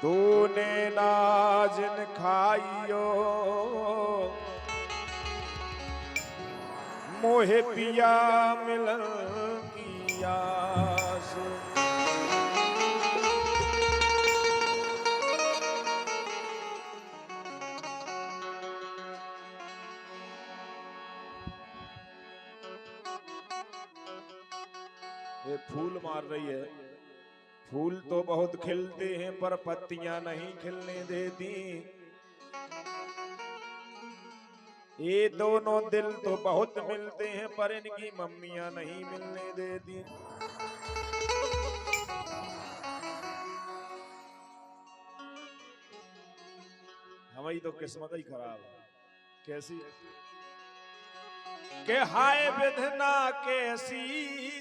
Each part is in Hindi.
दूने नाजन खाइयो मोहे पिया मिलन की आस। ये फूल मार रही है। फूल तो बहुत खिलते हैं पर पत्तियां नहीं खिलने देती। ये दोनों दिल तो बहुत मिलते हैं पर इनकी मम्मियां नहीं मिलने देती। हमारी तो किस्मत ही खराब है। कैसी के हाय विधना कैसी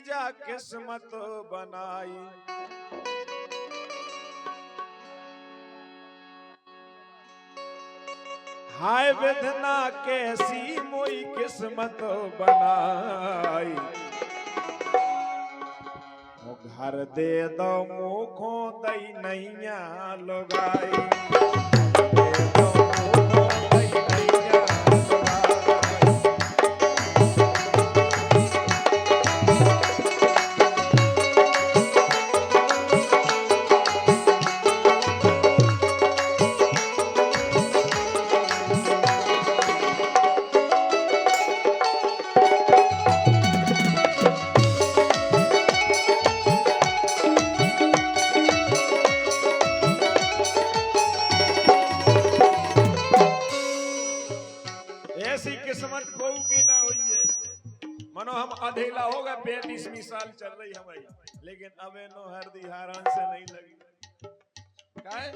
जा किस्मत बनाई। हाय विधना कैसी मोई किस्मत बनाई। घर दे दो मुखो दई नैया लगाई। ऐसी किस्मत कोई की ना हुई है। मनो हम अधेला हो गए 35वीं साल चल रही हमारी, लेकिन अब नो हरदी हारान से नहीं लगी। काहे?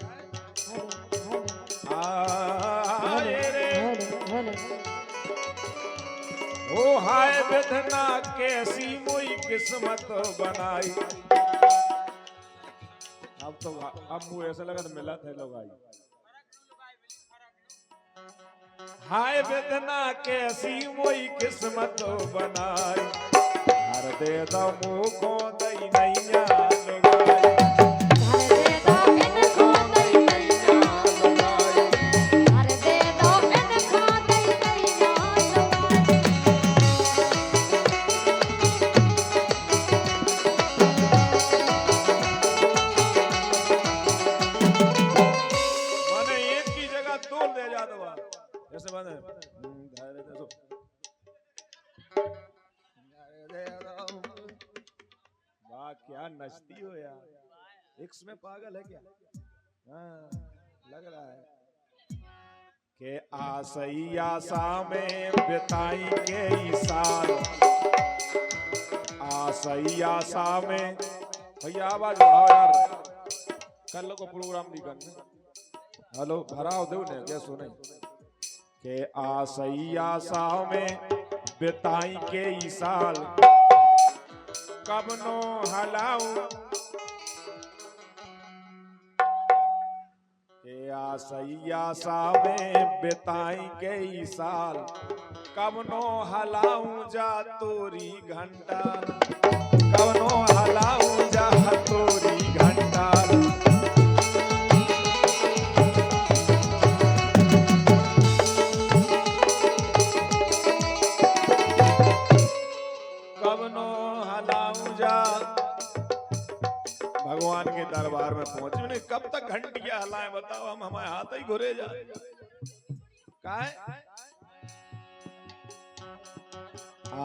ओ हाय विधना कैसी मोई किस्मत बनाई। अब तो अब मुझे ऐसा लगा तो मिला थे लोग आई। हाय विधना कैसी मोई किस्मत बनाई। हर दे दो मुखो दई नैया लगाई। जैसे बात वाह क्या नचती हो यार। इक्स में पागल है क्या? हाँ लग रहा है के आसई आशा में बिताई के साल। आसई आशा में भैया आवाज बढ़ाओ यार। कल को प्रोग्राम नहीं करना। हेलो भराओ दो ने क्या सुने के आसई आशा में बिताई के साल। कब नो हलाऊ के आसई आशा में बिताई के साल। कब नो हलाऊ जा तोरी घंटा। कब नो हलाऊ जा तोरी घंटा। भगवान के दरबार में पहुंचे नहीं। कब तक घंटियां हलाएं बताओ, हम हमारे हाथ ही घुरे जाए।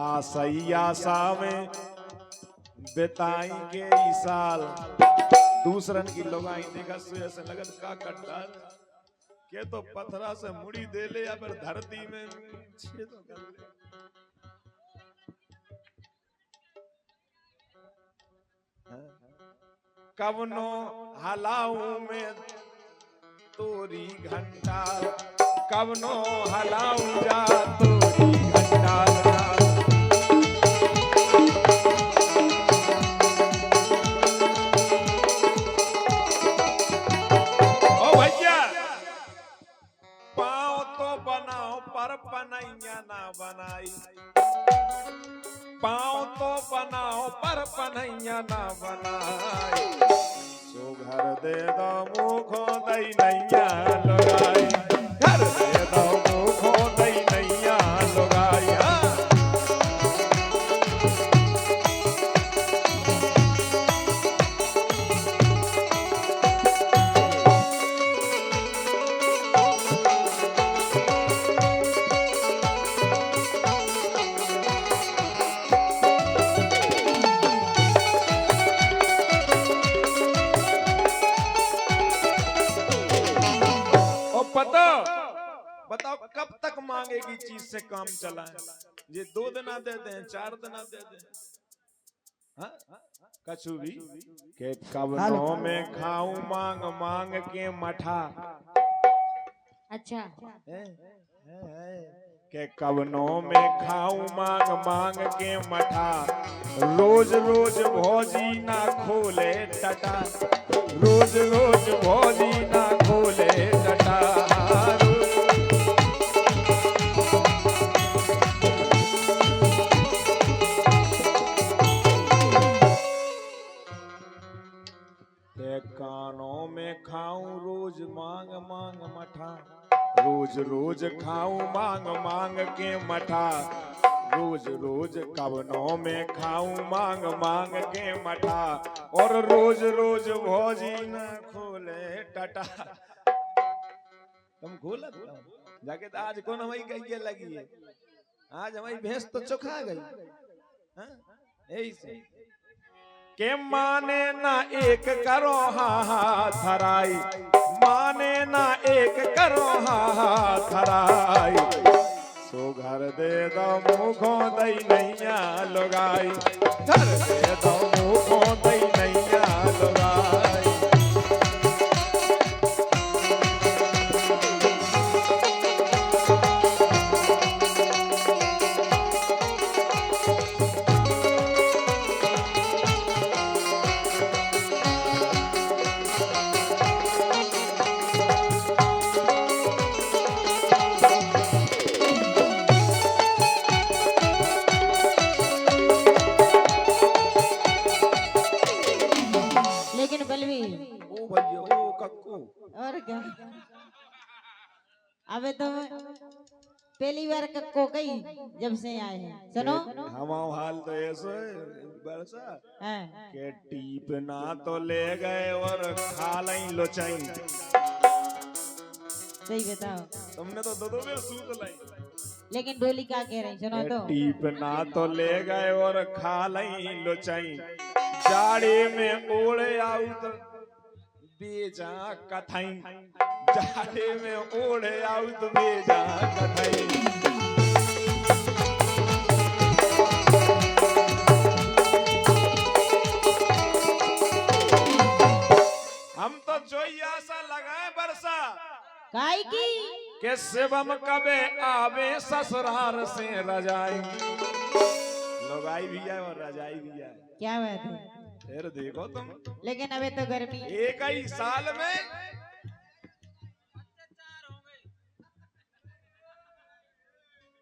आसई आशा में बिताएंगे साल। दूसरन की लोग आई देखा से ऐसे लगत का कट्टा के तो पत्थरा से मुड़ी दे ले या फिर धरती में छेद कर ले। कवनो हलाऊ में तोरी घंटा। कवनो हलाऊ जा तोरी घंटा। ओ भैया पाँव तो बनाओ पर पनैया ना बनाई। पाँव तो बनाओ पर पनैया ना बनाई। सो घर दे दो मुखो दई नैया लगाई, घर दे दो मुखो दई नैया लगाई। बताओ कब तक मांगेगी चीज से काम चलाए? ये 2 दिन दे दें, 4 दिन दे दें, हाँ? कछु भी के कवनों में खाऊं मांग मांग के मठा। अच्छा के कवनों में खाऊं मांग मांग के मठा, रोज रोज भौजी ना खोले टटा, रोज रोज भौजी ना खोले टटा। कानों में खाऊं रोज मांग मांग मठा, रोज रोज खाऊं मांग मांग के मठा, रोज रोज कवनों में खाऊं मांग मांग के मठा, और रोज रोज भौजी न खोले टटा। तुम खोला जाके तो आज कौन हमारी गई लगी है, आज हमारी भैंस तो चुखा गई। यही से के माने ना एक करो हाँ हाँ थराई, माने ना एक करो हाँ हाँ थराई, सो घर दे दो मुखो दई नैया लगाई, घर दे दो मुखो दई नैया लगाई। और क्या अबे तो पहली बार कक्को गई जब से आए हैं। सुनो हम हाल तो ऐसे बरसा के टीप ना तो ले गए और खा लाई लोचाई। सही बताओ, तुमने तो 2 बेर सूत लाई, लेकिन डोली क्या कह रही सुनो तो। टीप ना तो ले गए और खा लाई लोचाई, जाड़े में ओढ़े आउत बेजा कथाई, जाड़े में ओढ़े आउत बेजा कथाई। हम तो जोई आशा लगाए बरसा काई की के शिवम कबे आवे ससुराल से रजाई, लोगाई भी है और रजाई भी है। क्या बात है, फिर देखो तुम, लेकिन अबे तो गर्मी एक ही साल में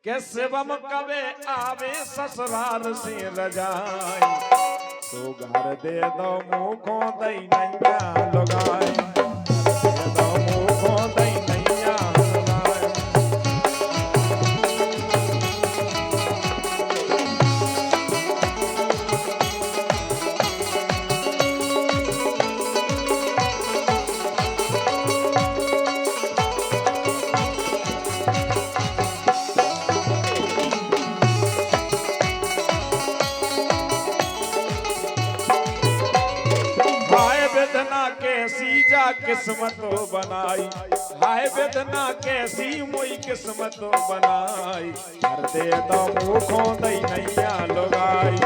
के शिवम कबे आवे ससुराल से रजाई, तो घर दे दो मुखो दई नैया लगाई, दे दो मुखो दई नैया लगाई। कैसी जा किस्मत बनाई, हाय वेदना कैसी मोई किस्मत बनाई, कर दे दो मुखो दई नैया लगाई।